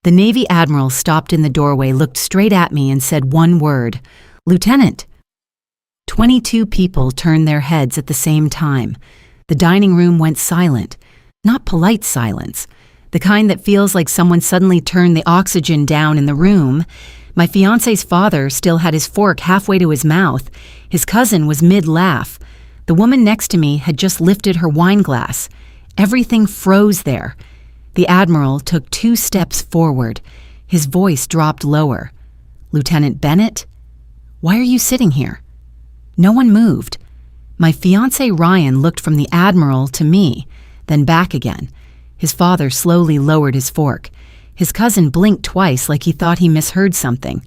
The Navy Admiral stopped in the doorway, looked straight at me, and said one word, "Lieutenant." 22 people turned their heads at the same time. The dining room went silent. Not polite silence, the kind that feels like someone suddenly turned the oxygen down in the room. My fiancé's father still had his fork halfway to his mouth. His cousin was mid-laugh. The woman next to me had just lifted her wine glass. Everything froze there. The Admiral took 2 steps forward. His voice dropped lower. "Lieutenant Bennett? Why are you sitting here?" No one moved. My fiancé Ryan looked from the Admiral to me, then back again. His father slowly lowered his fork. His cousin blinked twice like he thought he misheard something.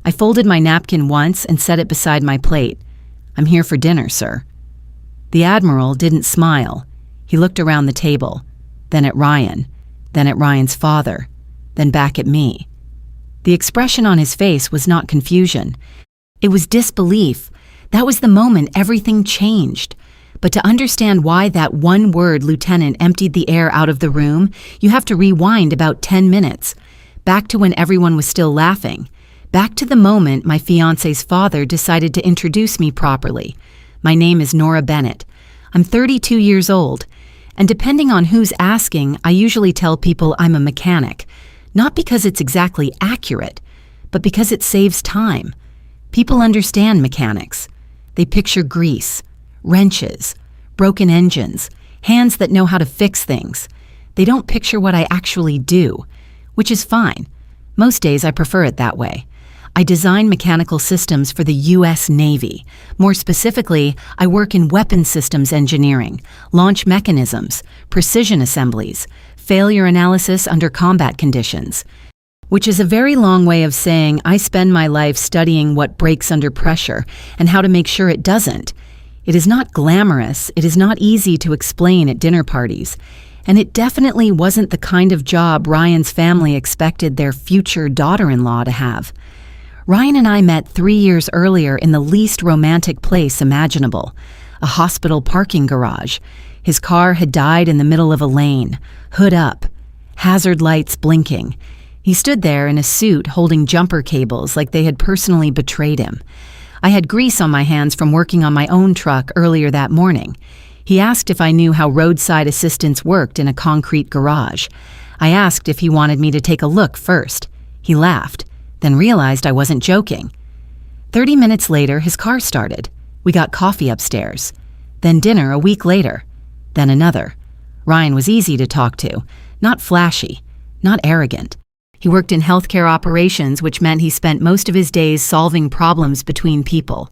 I folded my napkin once and set it beside my plate. "I'm here for dinner, sir." The Admiral didn't smile. He looked around the table, then at Ryan, then at Ryan's father, then back at me. The expression on his face was not confusion. It was disbelief. That was the moment everything changed. But to understand why that one word, lieutenant, emptied the air out of the room, you have to rewind about 10 minutes, back to when everyone was still laughing, back to the moment my fiancé's father decided to introduce me properly. My name is Nora Bennett. I'm 32 years old, and depending on who's asking, I usually tell people I'm a mechanic, not because it's exactly accurate, but because it saves time. People understand mechanics. They picture grease, wrenches, broken engines, hands that know how to fix things. They don't picture what I actually do, which is fine. Most days I prefer it that way. I design mechanical systems for the U.S. Navy. More specifically, I work in weapons systems engineering, launch mechanisms, precision assemblies, failure analysis under combat conditions, which is a very long way of saying I spend my life studying what breaks under pressure and how to make sure it doesn't. It is not glamorous, it is not easy to explain at dinner parties, and it definitely wasn't the kind of job Ryan's family expected their future daughter-in-law to have. Ryan and I met 3 years earlier in the least romantic place imaginable, a hospital parking garage. His car had died in the middle of a lane, hood up, hazard lights blinking. He stood there in a suit holding jumper cables like they had personally betrayed him. I had grease on my hands from working on my own truck earlier that morning. He asked if I knew how roadside assistance worked in a concrete garage. I asked if he wanted me to take a look first. He laughed, then realized I wasn't joking. 30 minutes later, his car started. We got coffee upstairs. Then dinner a week later. Then another. Ryan was easy to talk to, not flashy, not arrogant. He worked in healthcare operations, which meant he spent most of his days solving problems between people.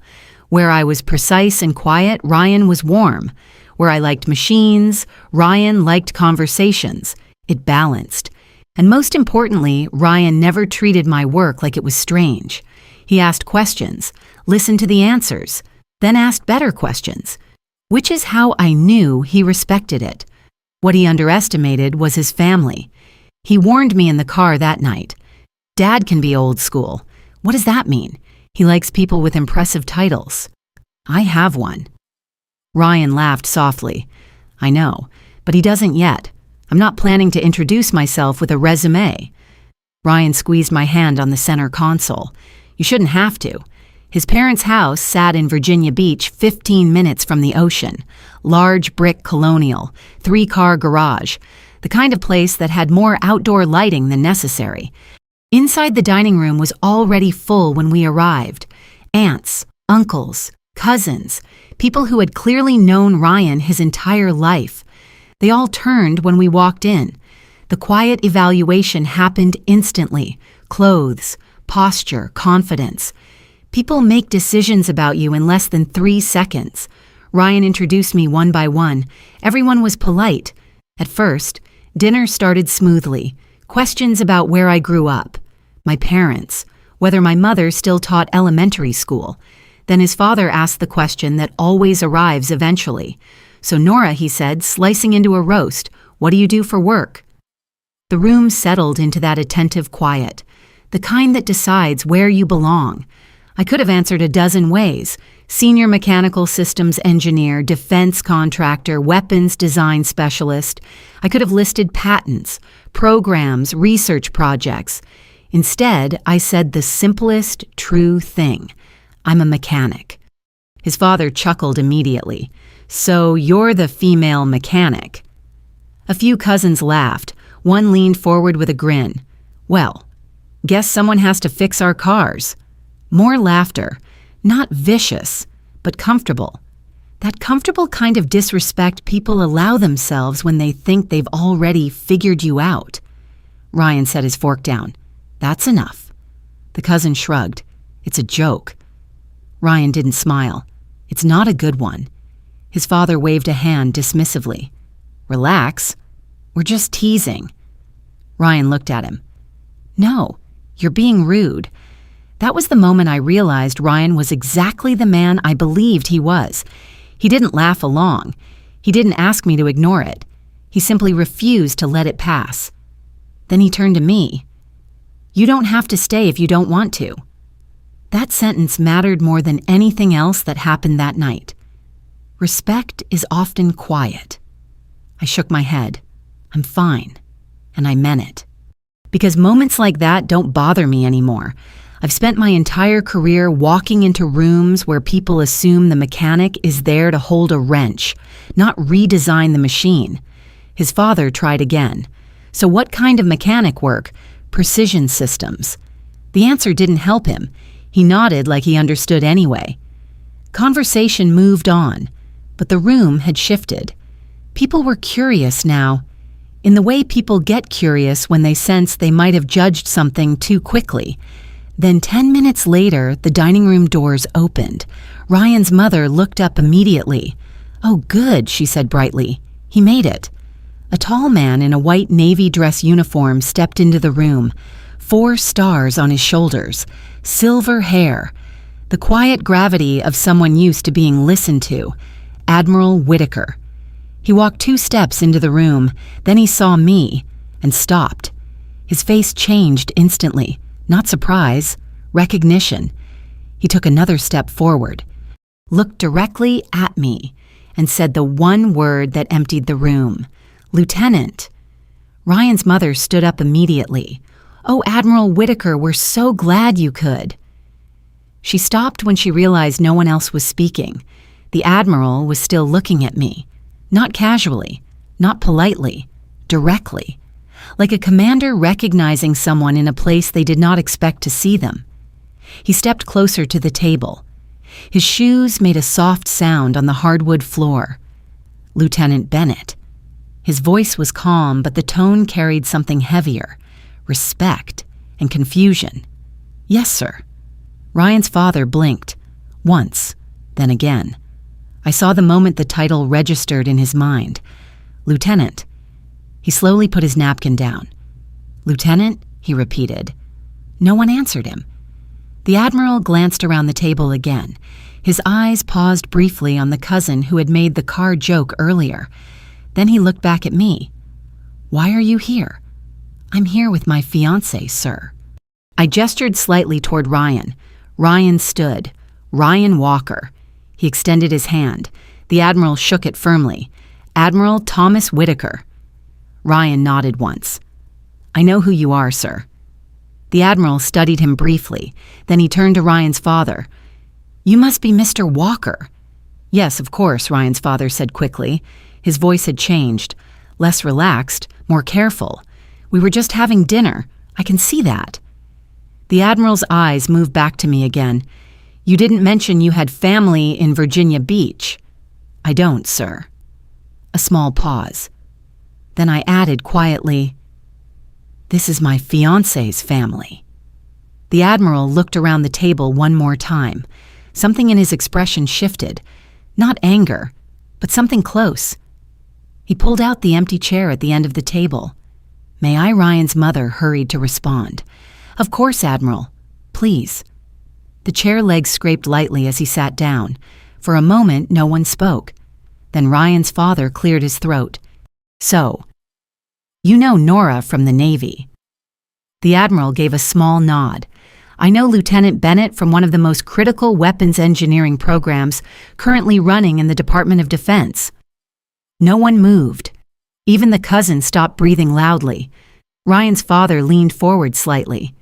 Where I was precise and quiet, Ryan was warm. Where I liked machines, Ryan liked conversations. It balanced. And most importantly, Ryan never treated my work like it was strange. He asked questions, listened to the answers, then asked better questions, which is how I knew he respected it. What he underestimated was his family. He warned me in the car that night. Dad can be old school. What does that mean? He likes people with impressive titles. I have one. Ryan laughed softly. I know, but he doesn't yet. I'm not planning to introduce myself with a resume. Ryan squeezed my hand on the center console. You shouldn't have to. His parents' house sat in Virginia Beach, 15 minutes from the ocean. Large brick colonial, 3-car garage. The kind of place that had more outdoor lighting than necessary. Inside the dining room was already full when we arrived. Aunts, uncles, cousins, people who had clearly known Ryan his entire life. They all turned when we walked in. The quiet evaluation happened instantly. Clothes, posture, confidence. People make decisions about you in less than 3 seconds. Ryan introduced me one by one. Everyone was polite. At first, dinner started smoothly. Questions about where I grew up, my parents, whether my mother still taught elementary school. Then his father asked the question that always arrives eventually. So Nora, he said, slicing into a roast, what do you do for work? The room settled into that attentive quiet, the kind that decides where you belong. I could have answered a dozen ways, Senior mechanical systems engineer, defense contractor, weapons design specialist. I could have listed patents, programs, research projects. Instead, I said the simplest, true thing. I'm a mechanic. His father chuckled immediately. So you're the female mechanic. A few cousins laughed. One leaned forward with a grin. Well, guess someone has to fix our cars. More laughter. Not vicious, but comfortable. That comfortable kind of disrespect people allow themselves when they think they've already figured you out. Ryan set his fork down. That's enough. The cousin shrugged. It's a joke. Ryan didn't smile. It's not a good one. His father waved a hand dismissively. Relax. We're just teasing. Ryan looked at him. No, you're being rude. That was the moment I realized Ryan was exactly the man I believed he was. He didn't laugh along. He didn't ask me to ignore it. He simply refused to let it pass. Then he turned to me. You don't have to stay if you don't want to. That sentence mattered more than anything else that happened that night. Respect is often quiet. I shook my head. I'm fine. And I meant it. Because moments like that don't bother me anymore. I've spent my entire career walking into rooms where people assume the mechanic is there to hold a wrench, not redesign the machine. His father tried again. So what kind of mechanic work? Precision systems. The answer didn't help him. He nodded like he understood anyway. Conversation moved on, but the room had shifted. People were curious now, in the way people get curious when they sense they might have judged something too quickly. Then 10 minutes later, the dining room doors opened. Ryan's mother looked up immediately. Oh, good, she said brightly. He made it. A tall man in a white Navy dress uniform stepped into the room, 4 stars on his shoulders, silver hair, the quiet gravity of someone used to being listened to. Admiral Whitaker. He walked 2 steps into the room, then he saw me, and stopped. His face changed instantly. Not surprise, recognition. He took another step forward, looked directly at me, and said the one word that emptied the room. Lieutenant. Ryan's mother stood up immediately. Oh, Admiral Whitaker, we're so glad you could. She stopped when she realized no one else was speaking. The Admiral was still looking at me. Not casually, not politely, directly. Like a commander recognizing someone in a place they did not expect to see them. He stepped closer to the table. His shoes made a soft sound on the hardwood floor. Lieutenant Bennett. His voice was calm, but the tone carried something heavier, respect and confusion. Yes, sir. Ryan's father blinked, once, then again. I saw the moment the title registered in his mind. Lieutenant. He slowly put his napkin down. Lieutenant, he repeated. No one answered him. The Admiral glanced around the table again. His eyes paused briefly on the cousin who had made the car joke earlier. Then he looked back at me. Why are you here? I'm here with my fiancé, sir. I gestured slightly toward Ryan. Ryan stood. Ryan Walker. He extended his hand. The Admiral shook it firmly. Admiral Thomas Whitaker. Ryan nodded once. I know who you are, sir. The Admiral studied him briefly. Then he turned to Ryan's father. You must be Mr. Walker. Yes, of course, Ryan's father said quickly. His voice had changed. Less relaxed, more careful. We were just having dinner. I can see that. The Admiral's eyes moved back to me again. You didn't mention you had family in Virginia Beach. I don't, sir. A small pause. Then I added quietly, This is my fiancé's family. The Admiral looked around the table one more time. Something in his expression shifted. Not anger, but something close. He pulled out the empty chair at the end of the table. May I? Ryan's mother hurried to respond. Of course, Admiral. Please. The chair legs scraped lightly as he sat down. For a moment, no one spoke. Then Ryan's father cleared his throat. So, you know Nora from the Navy. The Admiral gave a small nod. I know Lieutenant Bennett from one of the most critical weapons engineering programs currently running in the Department of Defense." No one moved. Even the cousin stopped breathing loudly. Ryan's father leaned forward slightly.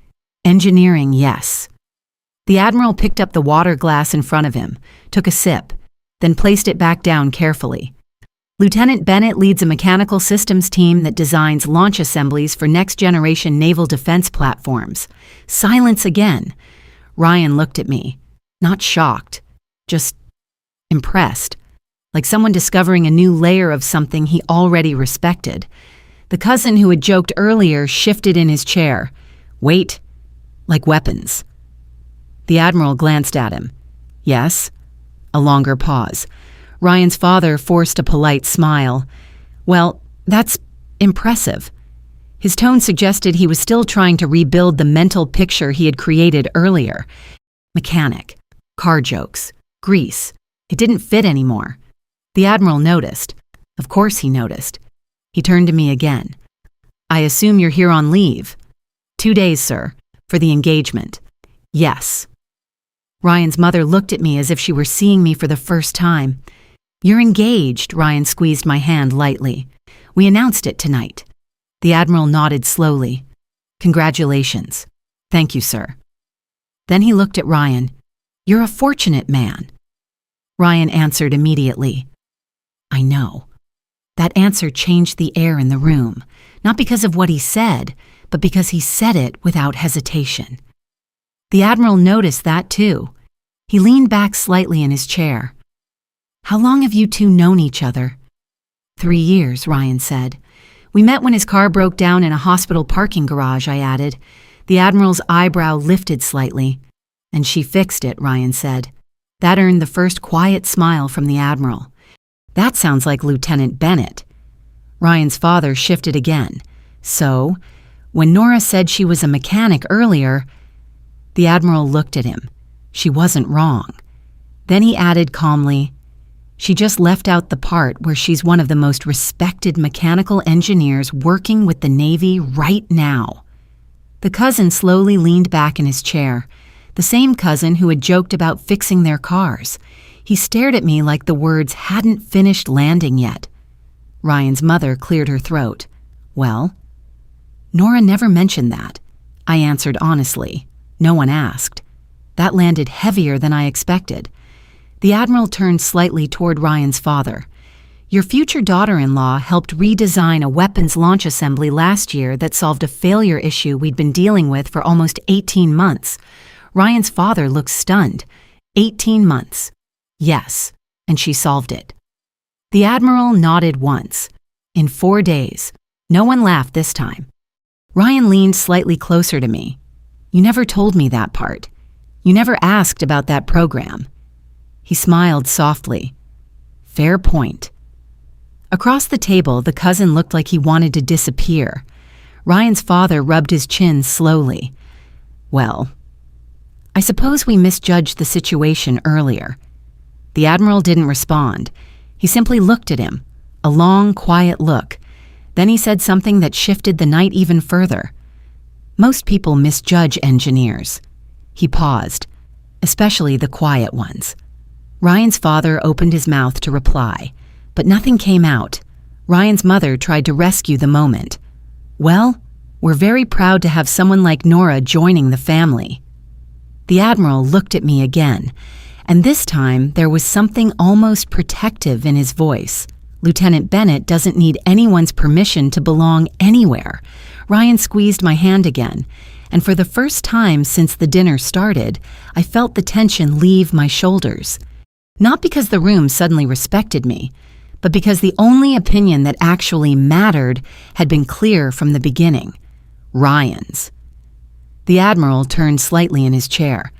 "Engineering, yes." The Admiral picked up the water glass in front of him, took a sip, then placed it back down carefully. "Lieutenant Bennett leads a mechanical systems team that designs launch assemblies for next-generation naval defense platforms." Silence again. Ryan looked at me, not shocked, just impressed, like someone discovering a new layer of something he already respected. The cousin who had joked earlier shifted in his chair. "Wait, like weapons." The Admiral glanced at him. "Yes." A longer pause. Ryan's father forced a polite smile. "Well, that's impressive." His tone suggested he was still trying to rebuild the mental picture he had created earlier. Mechanic, car jokes, grease. It didn't fit anymore. The Admiral noticed. Of course he noticed. He turned to me again. "I assume you're here on leave." 2 days, sir, for the engagement." "Yes." Ryan's mother looked at me as if she were seeing me for the first time. "You're engaged," Ryan squeezed my hand lightly. "We announced it tonight." The Admiral nodded slowly. "Congratulations." "Thank you, sir." Then he looked at Ryan. "You're a fortunate man." Ryan answered immediately. "I know." That answer changed the air in the room, not because of what he said, but because he said it without hesitation. The Admiral noticed that too. He leaned back slightly in his chair. "How long have you two known each other?" 3 years, Ryan said. "We met when his car broke down in a hospital parking garage," I added. The Admiral's eyebrow lifted slightly. "And she fixed it," Ryan said. That earned the first quiet smile from the Admiral. "That sounds like Lieutenant Bennett." Ryan's father shifted again. "So, when Nora said she was a mechanic earlier..." The Admiral looked at him. She wasn't wrong. Then he added calmly, "She just left out the part where she's one of the most respected mechanical engineers working with the Navy right now." The cousin slowly leaned back in his chair, the same cousin who had joked about fixing their cars. He stared at me like the words hadn't finished landing yet. Ryan's mother cleared her throat. "Well?" "Nora never mentioned that." I answered honestly. No one asked. That landed heavier than I expected. The Admiral turned slightly toward Ryan's father. "Your future daughter-in-law helped redesign a weapons launch assembly last year that solved a failure issue we'd been dealing with for almost 18 months. Ryan's father looked stunned. 18 months. "Yes, and she solved it." The Admiral nodded once. "In 4 days." No one laughed this time. Ryan leaned slightly closer to me. "You never told me that part. You never asked about that program." He smiled softly. "Fair point." Across the table, the cousin looked like he wanted to disappear. Ryan's father rubbed his chin slowly. "Well, I suppose we misjudged the situation earlier." The Admiral didn't respond. He simply looked at him, a long, quiet look. Then he said something that shifted the night even further. "Most people misjudge engineers." He paused, especially the quiet ones. Ryan's father opened his mouth to reply, but nothing came out. Ryan's mother tried to rescue the moment. "Well, we're very proud to have someone like Nora joining the family." The Admiral looked at me again, and this time there was something almost protective in his voice. "Lieutenant Bennett doesn't need anyone's permission to belong anywhere." Ryan squeezed my hand again, and for the first time since the dinner started, I felt the tension leave my shoulders. Not because the room suddenly respected me, but because the only opinion that actually mattered had been clear from the beginning: Ryan's. The Admiral turned slightly in his chair.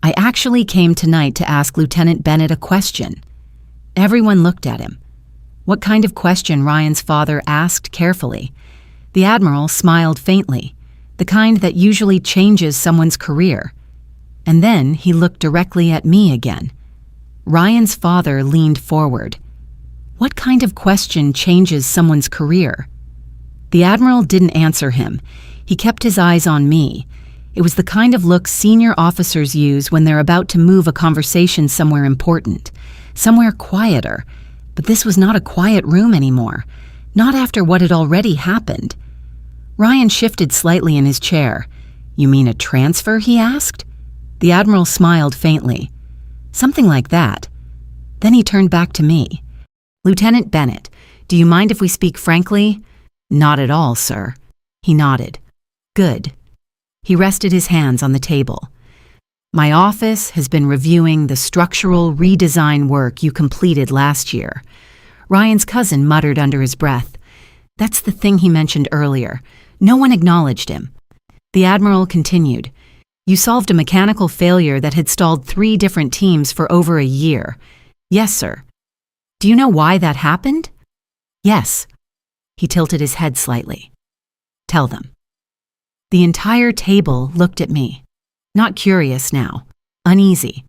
"I actually came tonight to ask Lieutenant Bennett a question." Everyone looked at him. What kind of question, Ryan's father asked carefully. The Admiral smiled faintly, the kind that usually changes someone's career. And then he looked directly at me again. Ryan's father leaned forward. "What kind of question changes someone's career?" The Admiral didn't answer him. He kept his eyes on me. It was the kind of look senior officers use when they're about to move a conversation somewhere important, somewhere quieter. But this was not a quiet room anymore, not after what had already happened. Ryan shifted slightly in his chair. "You mean a transfer?" he asked. The Admiral smiled faintly. "Something like that." Then he turned back to me. "Lieutenant Bennett, do you mind if we speak frankly?" "Not at all, sir." He nodded. "Good." He rested his hands on the table. "My office has been reviewing the structural redesign work you completed last year." Ryan's cousin muttered under his breath. "That's the thing he mentioned earlier. No one acknowledged him." The Admiral continued. "You solved a mechanical failure that had stalled 3 different teams for over a year." "Yes, sir." "Do you know why that happened?" "Yes." He tilted his head slightly. "Tell them." The entire table looked at me. Not curious now, uneasy.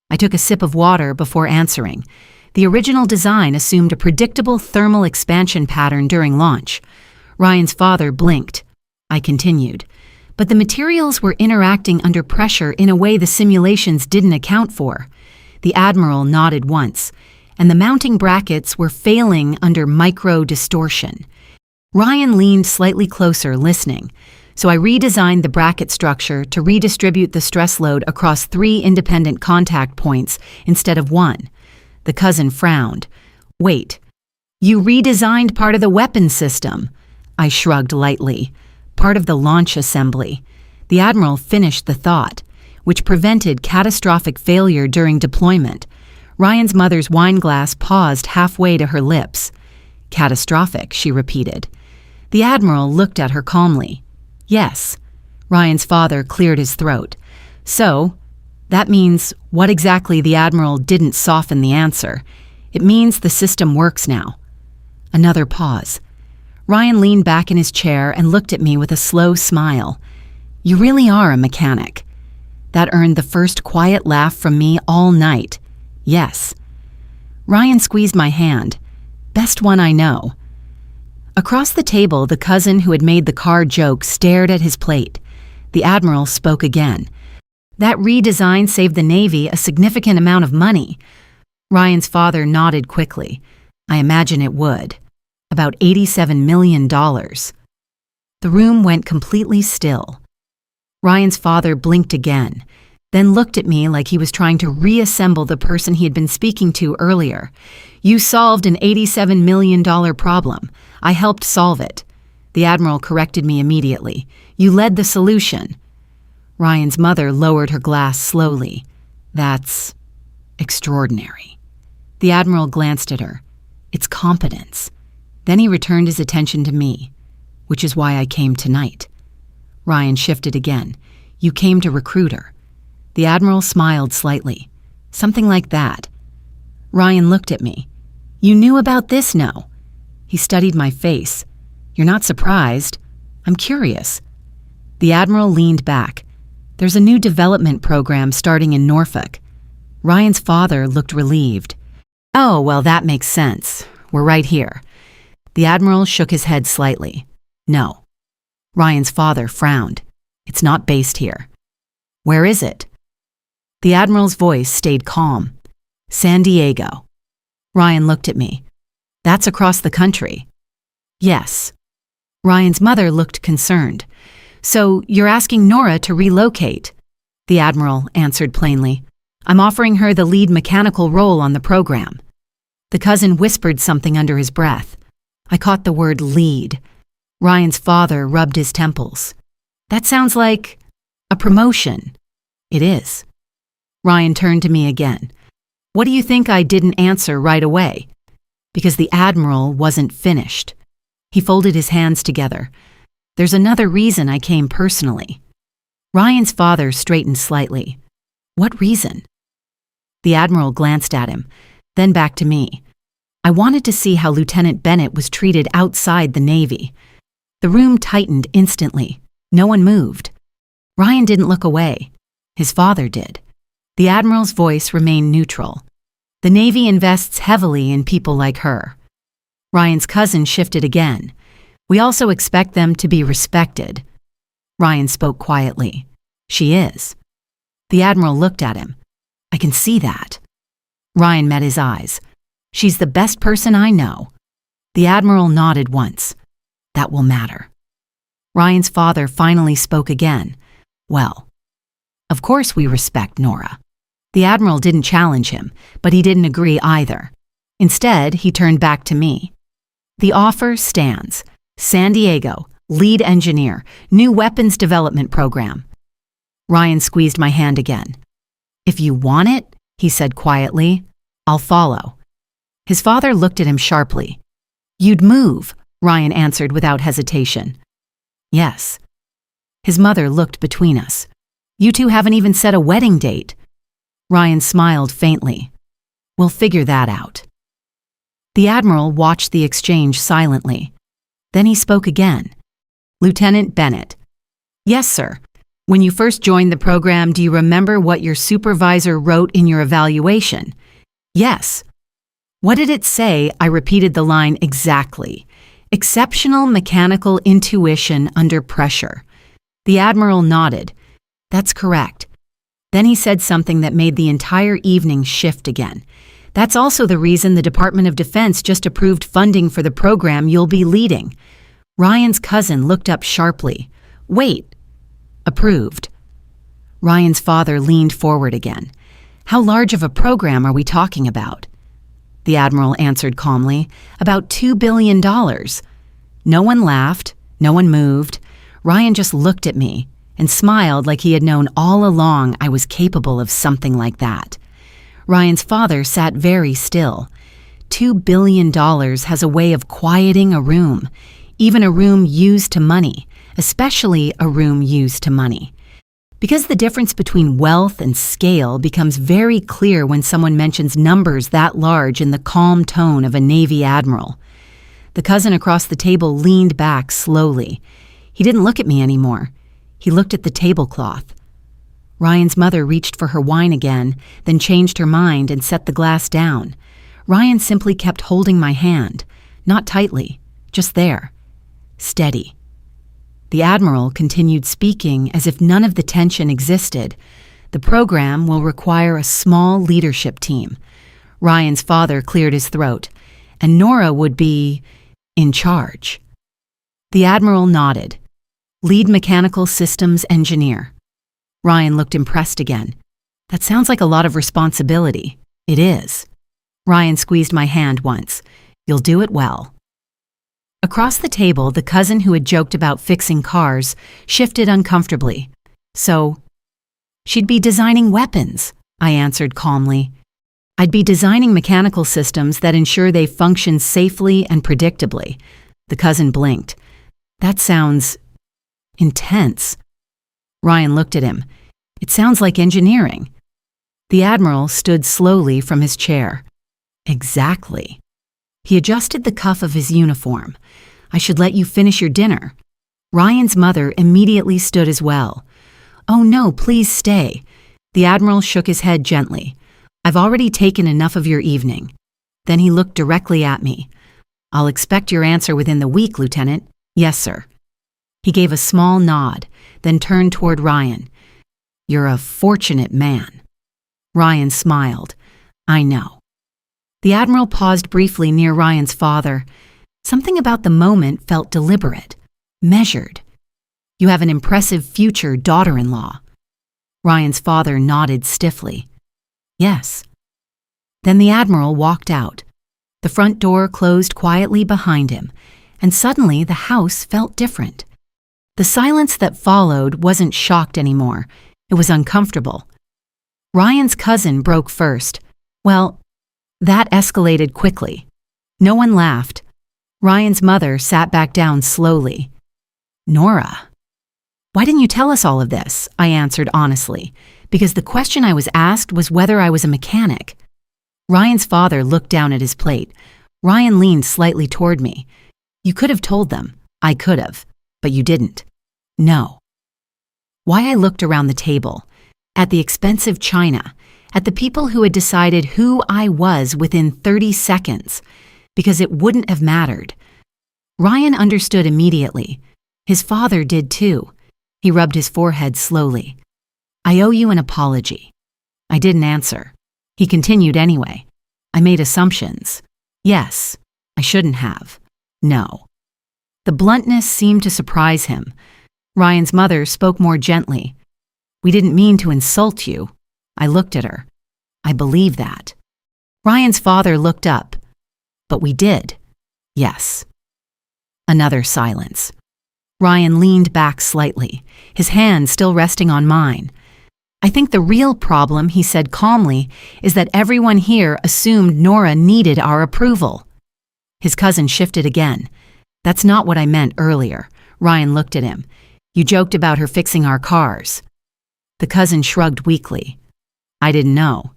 I took a sip of water before answering. The original design assumed a predictable thermal expansion pattern during launch. Ryan's father blinked. I continued. But the materials were interacting under pressure in a way the simulations didn't account for. The Admiral nodded once, and the mounting brackets were failing under micro-distortion. Ryan leaned slightly closer, listening. So I redesigned the bracket structure to redistribute the stress load across 3 independent contact points instead of 1. The cousin frowned. "Wait, you redesigned part of the weapon system?" I shrugged lightly. "Part of the launch assembly." The Admiral finished the thought, which prevented catastrophic failure during deployment. Ryan's mother's wineglass paused halfway to her lips. "Catastrophic," she repeated. The Admiral looked at her calmly. "Yes." Ryan's father cleared his throat. "So, that means what exactly?" The Admiral didn't soften the answer. "It means the system works now." Another pause. Ryan leaned back in his chair and looked at me with a slow smile. "You really are a mechanic." That earned the first quiet laugh from me all night. "Yes." Ryan squeezed my hand. "Best one I know." Across the table, the cousin who had made the car joke stared at his plate. The Admiral spoke again. "That redesign saved the Navy a significant amount of money." Ryan's father nodded quickly. "I imagine it would. About $87 million. The room went completely still. Ryan's father blinked again, then looked at me like he was trying to reassemble the person he had been speaking to earlier. "You solved an $87 million problem. I helped solve it." The Admiral corrected me immediately. "You led the solution." Ryan's mother lowered her glass slowly. "That's extraordinary." The Admiral glanced at her. "It's competence." Then he returned his attention to me, "Which is why I came tonight." Ryan shifted again. "You came to recruit her." The Admiral smiled slightly. "Something like that." Ryan looked at me. "You knew about this, no?" He studied my face. "You're not surprised?" "I'm curious." The Admiral leaned back. "There's a new development program starting in Norfolk." Ryan's father looked relieved. "Oh, well, that makes sense. We're right here." The Admiral shook his head slightly. "No." Ryan's father frowned. "It's not based here." "Where is it?" The Admiral's voice stayed calm. "San Diego." Ryan looked at me. "That's across the country." "Yes." Ryan's mother looked concerned. "So you're asking Nora to relocate?" The Admiral answered plainly. "I'm offering her the lead mechanical role on the program." The cousin whispered something under his breath. I caught the word lead. Ryan's father rubbed his temples. "That sounds like a promotion." "It is." Ryan turned to me again. "What do you think I didn't answer right away?" "Because the Admiral wasn't finished." He folded his hands together. "There's another reason I came personally." Ryan's father straightened slightly. "What reason?" The Admiral glanced at him, then back to me. "I wanted to see how Lieutenant Bennett was treated outside the Navy." The room tightened instantly. No one moved. Ryan didn't look away. His father did. The Admiral's voice remained neutral. "The Navy invests heavily in people like her." Ryan's cousin shifted again. "We also expect them to be respected." Ryan spoke quietly. She is. The Admiral looked at him. I can see that. Ryan met his eyes. She's the best person I know. The Admiral nodded once. That will matter. Ryan's father finally spoke again. Well, of course we respect Nora. The Admiral didn't challenge him, but he didn't agree either. Instead, he turned back to me. The offer stands. San Diego, lead engineer, new weapons development program. Ryan squeezed my hand again. If you want it, he said quietly, I'll follow. His father looked at him sharply. You'd move, Ryan answered without hesitation. Yes. His mother looked between us. You two haven't even set a wedding date. Ryan smiled faintly. We'll figure that out. The Admiral watched the exchange silently. Then he spoke again. Lieutenant Bennett. Yes, sir. When you first joined the program, do you remember what your supervisor wrote in your evaluation? Yes. What did it say? I repeated the line exactly. Exceptional mechanical intuition under pressure. The Admiral nodded. That's correct. Then he said something that made the entire evening shift again. That's also the reason the Department of Defense just approved funding for the program you'll be leading. Ryan's cousin looked up sharply. Wait. Approved. Ryan's father leaned forward again. How large of a program are we talking about? The Admiral answered calmly. About $2 billion. No one laughed. No one moved. Ryan just looked at me and smiled like he had known all along I was capable of something like that. Ryan's father sat very still. $2 billion has a way of quieting a room, even a room used to money, especially a room used to money. Because the difference between wealth and scale becomes very clear when someone mentions numbers that large in the calm tone of a Navy Admiral. The cousin across the table leaned back slowly. He didn't look at me anymore. He looked at the tablecloth. Ryan's mother reached for her wine again, then changed her mind and set the glass down. Ryan simply kept holding my hand, not tightly, just there, steady. The Admiral continued speaking as if none of the tension existed. The program will require a small leadership team. Ryan's father cleared his throat, and Nora would be in charge. The Admiral nodded. Lead mechanical systems engineer. Ryan looked impressed again. That sounds like a lot of responsibility. It is. Ryan squeezed my hand once. You'll do it well. Across the table, the cousin who had joked about fixing cars shifted uncomfortably. So, she'd be designing weapons, I answered calmly. I'd be designing mechanical systems that ensure they function safely and predictably. The cousin blinked. That sounds intense. Ryan looked at him. It sounds like engineering. The Admiral stood slowly from his chair. Exactly. He adjusted the cuff of his uniform. I should let you finish your dinner. Ryan's mother immediately stood as well. Oh no, please stay. The Admiral shook his head gently. I've already taken enough of your evening. Then he looked directly at me. I'll expect your answer within the week, Lieutenant. Yes, sir. He gave a small nod, then turned toward Ryan. You're a fortunate man. Ryan smiled. I know. The Admiral paused briefly near Ryan's father. Something about the moment felt deliberate, measured. You have an impressive future daughter-in-law. Ryan's father nodded stiffly. Yes. Then the Admiral walked out. The front door closed quietly behind him, and suddenly the house felt different. The silence that followed wasn't shocked anymore. It was uncomfortable. Ryan's cousin broke first. Well, that escalated quickly. No one laughed. Ryan's mother sat back down slowly. Nora. Why didn't you tell us all of this? I answered honestly, because the question I was asked was whether I was a mechanic. Ryan's father looked down at his plate. Ryan leaned slightly toward me. You could have told them. I could have. But you didn't. No. Why I looked around the table, at the expensive china, at the people who had decided who I was within 30 seconds, because it wouldn't have mattered. Ryan understood immediately. His father did too. He rubbed his forehead slowly. I owe you an apology. I didn't answer. He continued anyway. I made assumptions. Yes, I shouldn't have. No. The bluntness seemed to surprise him. Ryan's mother spoke more gently. We didn't mean to insult you. I looked at her. I believe that. Ryan's father looked up. But we did. Yes. Another silence. Ryan leaned back slightly, his hand still resting on mine. I think the real problem, he said calmly, is that everyone here assumed Nora needed our approval. His cousin shifted again. That's not what I meant earlier. Ryan looked at him. You joked about her fixing our cars. The cousin shrugged weakly. I didn't know.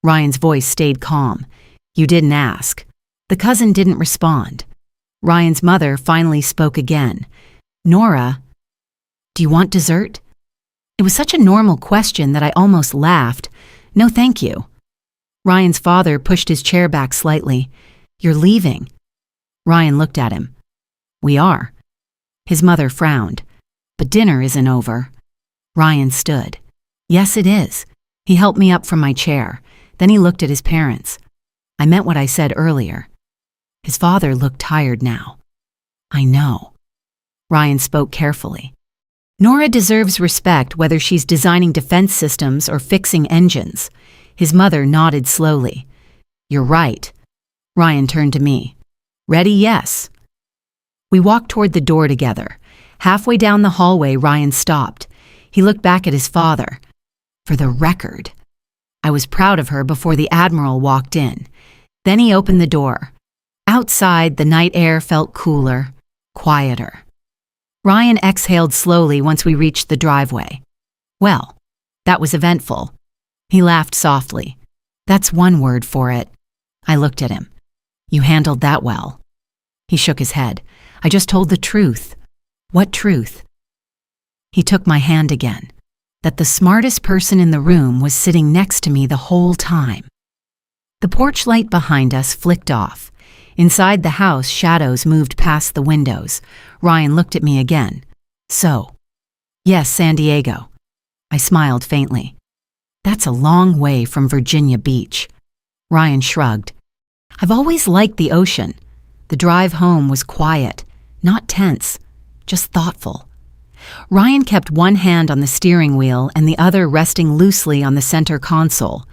Ryan's voice stayed calm. You didn't ask. The cousin didn't respond. Ryan's mother finally spoke again. Nora, do you want dessert? It was such a normal question that I almost laughed. No, thank you. Ryan's father pushed his chair back slightly. You're leaving. Ryan looked at him. We are. His mother frowned. But dinner isn't over. Ryan stood. Yes, it is. He helped me up from my chair. Then he looked at his parents. I meant what I said earlier. His father looked tired now. I know. Ryan spoke carefully. Nora deserves respect whether she's designing defense systems or fixing engines. His mother nodded slowly. You're right. Ryan turned to me. Ready? Yes. We walked toward the door together. Halfway down the hallway, Ryan stopped. He looked back at his father. For the record, I was proud of her before the Admiral walked in. Then he opened the door. Outside, the night air felt cooler, quieter. Ryan exhaled slowly once we reached the driveway. Well, that was eventful. He laughed softly. That's one word for it. I looked at him. You handled that well. He shook his head. I just told the truth. What truth? He took my hand again. That the smartest person in the room was sitting next to me the whole time. The porch light behind us flicked off. Inside the house, shadows moved past the windows. Ryan looked at me again. So, yes, San Diego. I smiled faintly. That's a long way from Virginia Beach. Ryan shrugged. I've always liked the ocean. The drive home was quiet, not tense, just thoughtful. Ryan kept one hand on the steering wheel and the other resting loosely on the center console.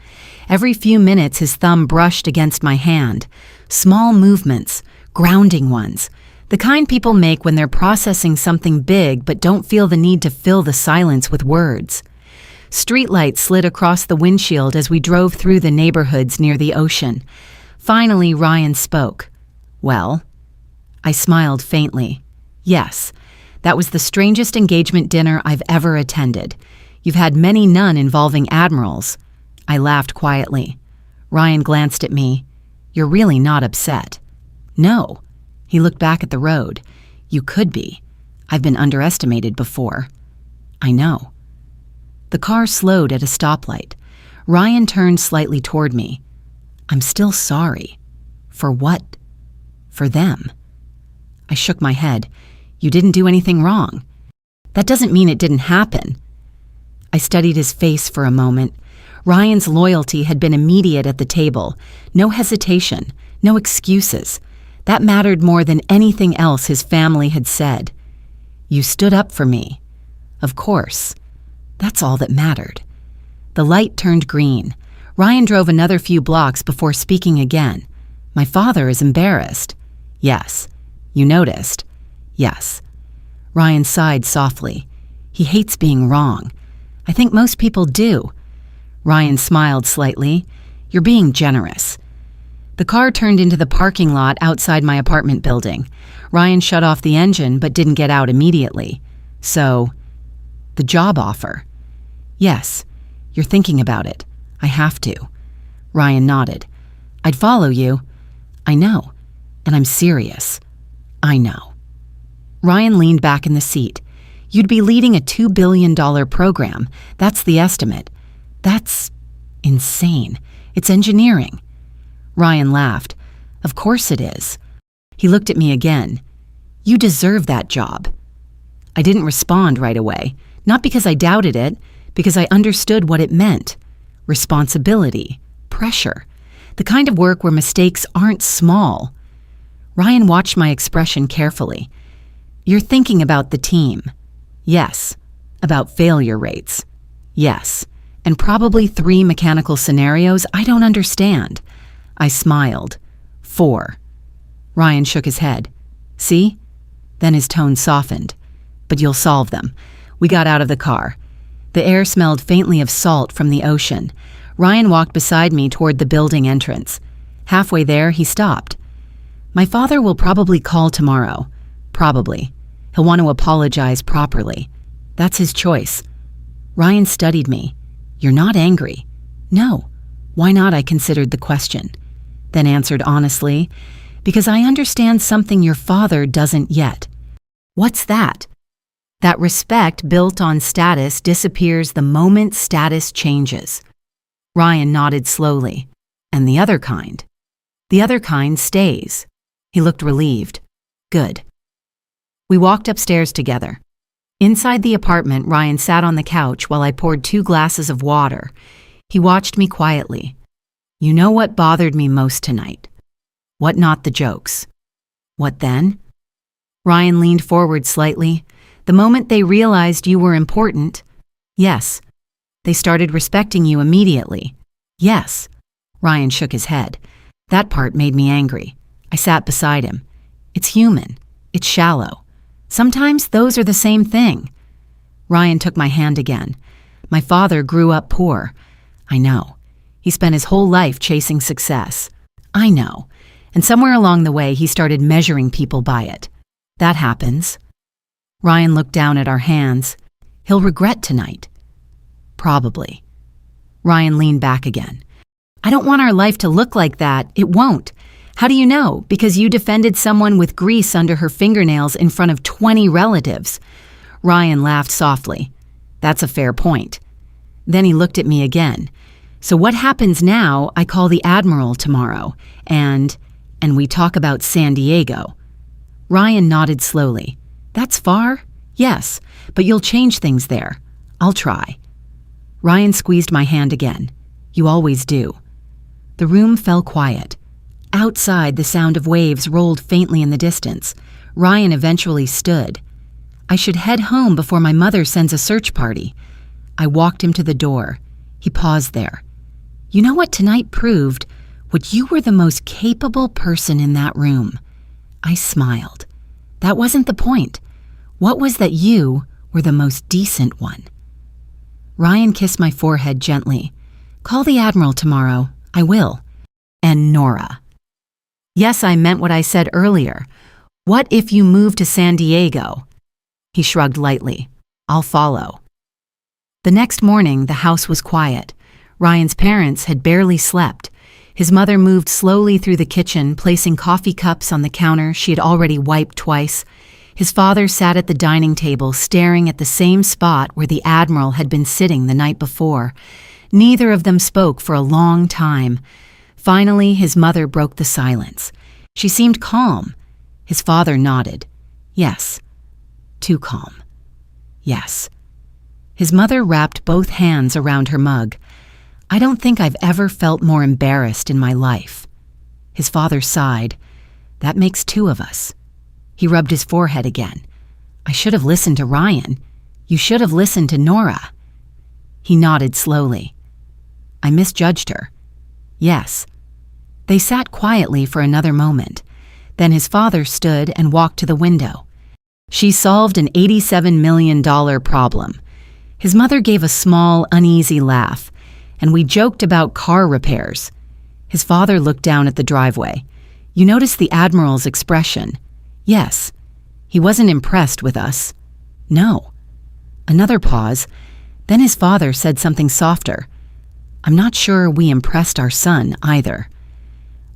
Every few minutes his thumb brushed against my hand. Small movements, grounding ones, the kind people make when they're processing something big but don't feel the need to fill the silence with words. Streetlights slid across the windshield as we drove through the neighborhoods near the ocean. Finally, Ryan spoke. Well, I smiled faintly. Yes, that was the strangest engagement dinner I've ever attended. You've had many, none involving admirals. I laughed quietly. Ryan glanced at me. You're really not upset. No. He looked back at the road. You could be. I've been underestimated before. I know. The car slowed at a stoplight. Ryan turned slightly toward me. I'm still sorry. For what? For them. I shook my head. You didn't do anything wrong. That doesn't mean it didn't happen. I studied his face for a moment. Ryan's loyalty had been immediate at the table. No hesitation, no excuses. That mattered more than anything else his family had said. You stood up for me. Of course. That's all that mattered. The light turned green. Ryan drove another few blocks before speaking again. My father is embarrassed. Yes. You noticed. Yes. Ryan sighed softly. He hates being wrong. I think most people do. Ryan smiled slightly. You're being generous. The car turned into the parking lot outside my apartment building. Ryan shut off the engine but didn't get out immediately. So, the job offer. Yes, you're thinking about it. I have to. Ryan nodded. I'd follow you. I know. And I'm serious. I know. Ryan leaned back in the seat. You'd be leading a $2 billion program. That's the estimate. That's insane. It's engineering. Ryan laughed. Of course it is. He looked at me again. You deserve that job. I didn't respond right away. Not because I doubted it, because I understood what it meant. Responsibility, pressure, the kind of work where mistakes aren't small. Ryan watched my expression carefully. You're thinking about the team. Yes. About failure rates. Yes. And probably 3 mechanical scenarios I don't understand. I smiled. 4. Ryan shook his head. See? Then his tone softened. But you'll solve them. We got out of the car. The air smelled faintly of salt from the ocean. Ryan walked beside me toward the building entrance. Halfway there, he stopped. My father will probably call tomorrow. Probably. He'll want to apologize properly. That's his choice. Ryan studied me. You're not angry? No. Why not? I considered the question. Then answered honestly, because I understand something your father doesn't yet. What's that? That respect built on status disappears the moment status changes. Ryan nodded slowly. And the other kind? The other kind stays. He looked relieved. Good. We walked upstairs together. Inside the apartment, Ryan sat on the couch while I poured 2 glasses of water. He watched me quietly. You know what bothered me most tonight? What not the jokes? What then? Ryan leaned forward slightly. The moment they realized you were important. Yes. They started respecting you immediately. Yes. Ryan shook his head. That part made me angry. I sat beside him. It's human. It's shallow. Sometimes those are the same thing. Ryan took my hand again. My father grew up poor. I know. He spent his whole life chasing success. I know. And somewhere along the way, he started measuring people by it. That happens. Ryan looked down at our hands. He'll regret tonight. Probably. Ryan leaned back again. I don't want our life to look like that. It won't. How do you know? Because you defended someone with grease under her fingernails in front of 20 relatives. Ryan laughed softly. That's a fair point. Then he looked at me again. So what happens now, I call the Admiral tomorrow, and we talk about San Diego. Ryan nodded slowly. That's far? Yes, but you'll change things there. I'll try. Ryan squeezed my hand again. You always do. The room fell quiet. Outside, the sound of waves rolled faintly in the distance. Ryan eventually stood. I should head home before my mother sends a search party. I walked him to the door. He paused there. You know what tonight proved? What you were the most capable person in that room. I smiled. That wasn't the point. What was that you were the most decent one? Ryan kissed my forehead gently. Call the Admiral tomorrow. I will. And Nora. Yes, I meant what I said earlier. What if you move to San Diego? He shrugged lightly. I'll follow. The next morning, the house was quiet. Ryan's parents had barely slept. His mother moved slowly through the kitchen, placing coffee cups on the counter she had already wiped twice. His father sat at the dining table, staring at the same spot where the Admiral had been sitting the night before. Neither of them spoke for a long time. Finally, his mother broke the silence. She seemed calm. His father nodded. Yes. Too calm. Yes. His mother wrapped both hands around her mug. I don't think I've ever felt more embarrassed in my life. His father sighed. That makes 2 of us. He rubbed his forehead again. I should have listened to Ryan. You should have listened to Nora. He nodded slowly. I misjudged her. Yes. They sat quietly for another moment. Then his father stood and walked to the window. She solved an $87 million problem. His mother gave a small, uneasy laugh, and we joked about car repairs. His father looked down at the driveway. You noticed the Admiral's expression? Yes. He wasn't impressed with us. No. Another pause. Then his father said something softer. I'm not sure we impressed our son either.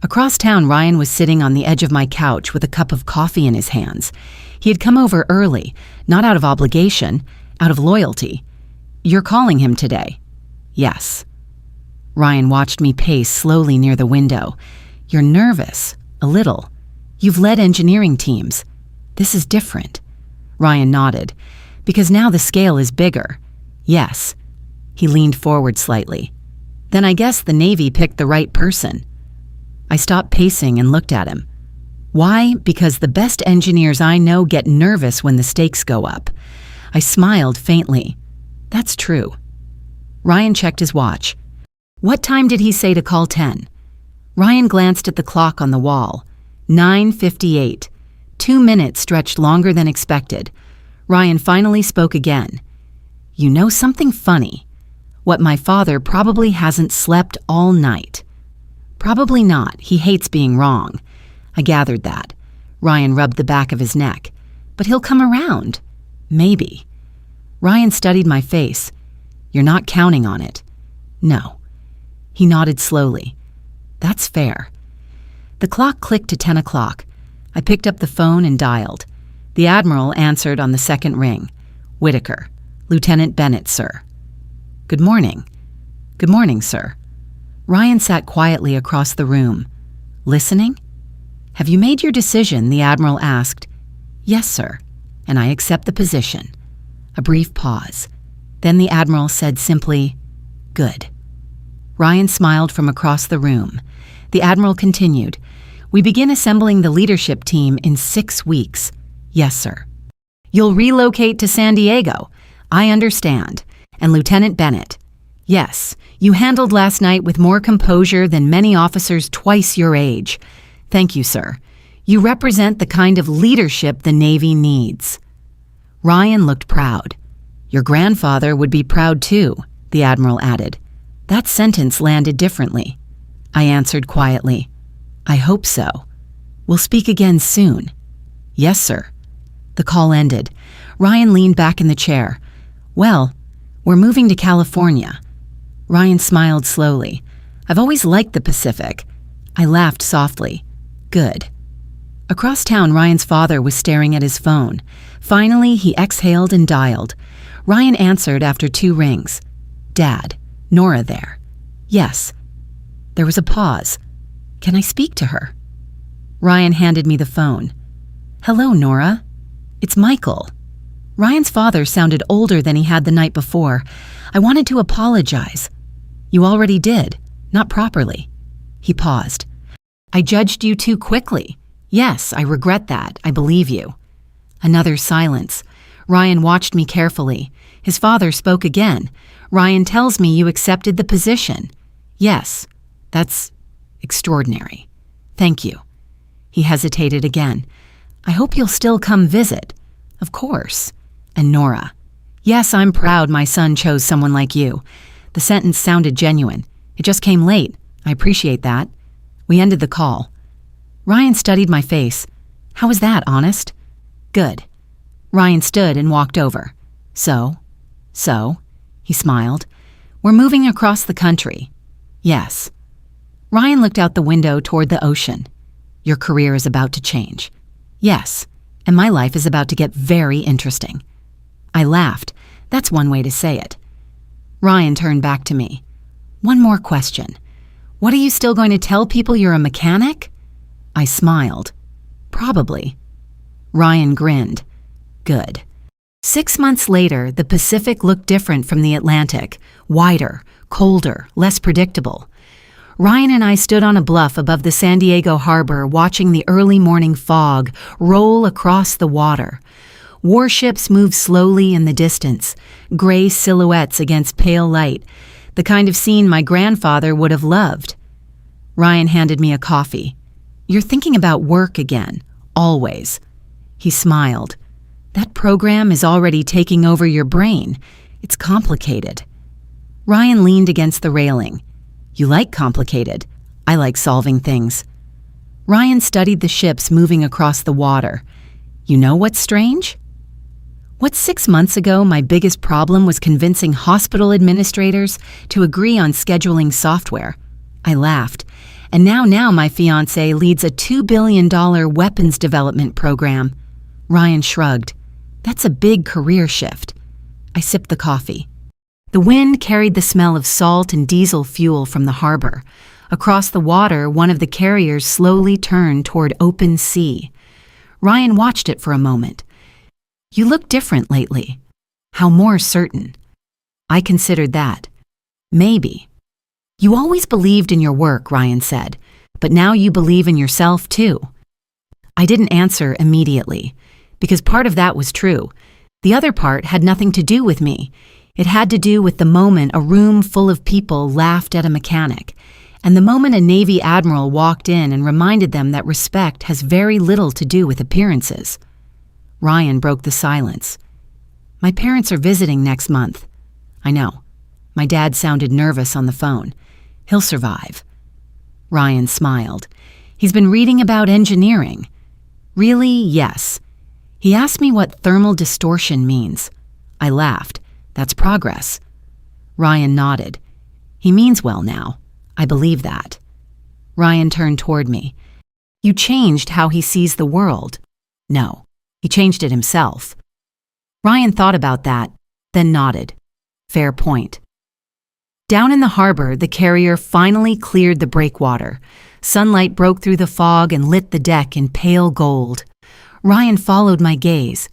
Across town, Ryan was sitting on the edge of my couch with a cup of coffee in his hands. He had come over early, not out of obligation, out of loyalty. You're calling him today? Yes. Ryan watched me pace slowly near the window. You're nervous. A little. You've led engineering teams. This is different. Ryan nodded. Because now the scale is bigger. Yes. He leaned forward slightly. Then I guess the Navy picked the right person. I stopped pacing and looked at him. Why? Because the best engineers I know get nervous when the stakes go up. I smiled faintly. That's true. Ryan checked his watch. What time did he say to call 10? Ryan glanced at the clock on the wall. 9:58. 2 minutes stretched longer than expected. Ryan finally spoke again. You know something funny? What my father probably hasn't slept all night. Probably not. He hates being wrong. I gathered that. Ryan rubbed the back of his neck. But he'll come around. Maybe. Ryan studied my face. You're not counting on it. No. He nodded slowly. That's fair. The clock clicked to 10 o'clock. I picked up the phone and dialed. The Admiral answered on the second ring. Whitaker. Lieutenant Bennett, sir. Good morning. Good morning, sir. Ryan sat quietly across the room. Listening? Have you made your decision? The Admiral asked. Yes, sir, and I accept the position. A brief pause. Then the Admiral said simply, Good. Ryan smiled from across the room. The Admiral continued, We begin assembling the leadership team in 6 weeks. Yes, sir. You'll relocate to San Diego. I understand. And Lieutenant Bennett. Yes, you handled last night with more composure than many officers twice your age. Thank you, sir. You represent the kind of leadership the Navy needs. Ryan looked proud. Your grandfather would be proud too, the Admiral added. That sentence landed differently. I answered quietly. I hope so. We'll speak again soon. Yes, sir. The call ended. Ryan leaned back in the chair. Well, we're moving to California. Ryan smiled slowly. I've always liked the Pacific. I laughed softly. Good. Across town, Ryan's father was staring at his phone. Finally, he exhaled and dialed. Ryan answered after 2 rings. Dad, Nora there. Yes. There was a pause. Can I speak to her? Ryan handed me the phone. Hello, Nora. It's Michael. Ryan's father sounded older than he had the night before. I wanted to apologize. You already did. Not properly. He paused. I judged you too quickly. Yes, I regret that. I believe you. Another silence. Ryan watched me carefully. His father spoke again. Ryan tells me you accepted the position. Yes, that's extraordinary. Thank you. He hesitated again. I hope you'll still come visit. Of course. And Nora. Yes, I'm proud my son chose someone like you. The sentence sounded genuine. It just came late. I appreciate that. We ended the call. Ryan studied my face. How was that, honest? Good. Ryan stood and walked over. So? He smiled. We're moving across the country. Yes. Ryan looked out the window toward the ocean. Your career is about to change. Yes, and my life is about to get very interesting. I laughed. That's one way to say it. Ryan turned back to me. One more question. What are you still going to tell people you're a mechanic? I smiled. Probably. Ryan grinned. Good. 6 months later, the Pacific looked different from the Atlantic. Wider, colder, less predictable. Ryan and I stood on a bluff above the San Diego harbor watching the early morning fog roll across the water. Warships moved slowly in the distance, gray silhouettes against pale light, the kind of scene my grandfather would have loved. Ryan handed me a coffee. You're thinking about work again, always. He smiled. That program is already taking over your brain. It's complicated. Ryan leaned against the railing. You like complicated. I like solving things. Ryan studied the ships moving across the water. You know what's strange? What 6 months ago my biggest problem was convincing hospital administrators to agree on scheduling software. I laughed. And now my fiancé leads a $2 billion weapons development program. Ryan shrugged. That's a big career shift. I sipped the coffee. The wind carried the smell of salt and diesel fuel from the harbor. Across the water, one of the carriers slowly turned toward open sea. Ryan watched it for a moment. You look different lately. How more certain? I considered that. Maybe. You always believed in your work, Ryan said, but now you believe in yourself too. I didn't answer immediately, because part of that was true. The other part had nothing to do with me. It had to do with the moment a room full of people laughed at a mechanic, and the moment a Navy Admiral walked in and reminded them that respect has very little to do with appearances. Ryan broke the silence. My parents are visiting next month. I know. My dad sounded nervous on the phone. He'll survive. Ryan smiled. He's been reading about engineering. Really? Yes. He asked me what thermal distortion means. I laughed. That's progress. Ryan nodded. He means well now. I believe that. Ryan turned toward me. You changed how he sees the world. No, he changed it himself. Ryan thought about that, then nodded. Fair point. Down in the harbor, the carrier finally cleared the breakwater. Sunlight broke through the fog and lit the deck in pale gold. Ryan followed my gaze.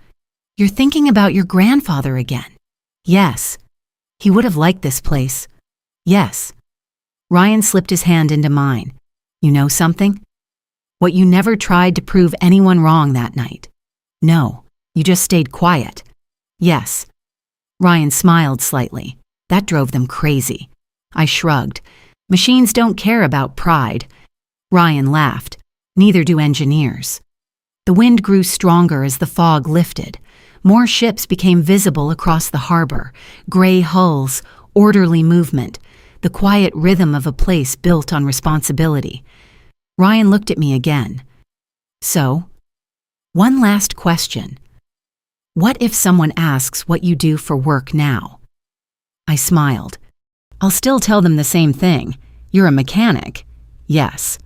You're thinking about your grandfather again. Yes. He would have liked this place. Yes. Ryan slipped his hand into mine. You know something? What you never tried to prove anyone wrong that night. No, you just stayed quiet. Yes. Ryan smiled slightly. That drove them crazy. I shrugged. Machines don't care about pride. Ryan laughed. Neither do engineers. The wind grew stronger as the fog lifted. More ships became visible across the harbor. Gray hulls, orderly movement, the quiet rhythm of a place built on responsibility. Ryan looked at me again. So, one last question. What if someone asks what you do for work now? I smiled. I'll still tell them the same thing. You're a mechanic. Yes.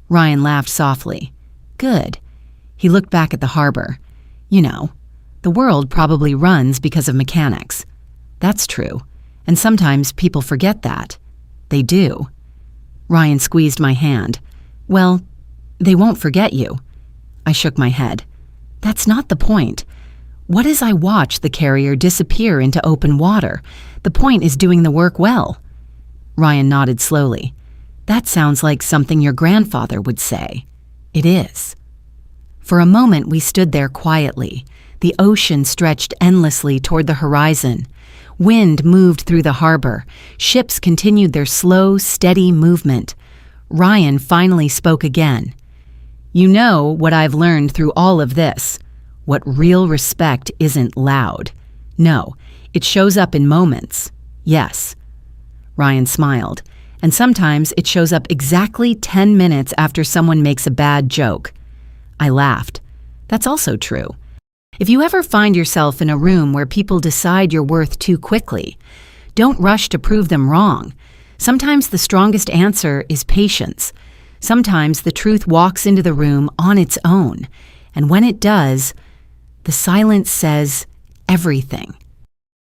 Ryan laughed softly. Good. He looked back at the harbor. You know, the world probably runs because of mechanics. That's true. And sometimes people forget that. They do. Ryan squeezed my hand. Well, they won't forget you. I shook my head. That's not the point. What as I watch the carrier disappear into open water? The point is doing the work well. Ryan nodded slowly. That sounds like something your grandfather would say. It is. For a moment we stood there quietly. The ocean stretched endlessly toward the horizon. Wind moved through the harbor. Ships continued their slow, steady movement. Ryan finally spoke again. You know what I've learned through all of this. What real respect isn't loud. No, it shows up in moments. Yes. Ryan smiled. And sometimes it shows up exactly 10 minutes after someone makes a bad joke. I laughed. That's also true. If you ever find yourself in a room where people decide your worth too quickly, don't rush to prove them wrong. Sometimes the strongest answer is patience. Sometimes the truth walks into the room on its own, and when it does, the silence says everything.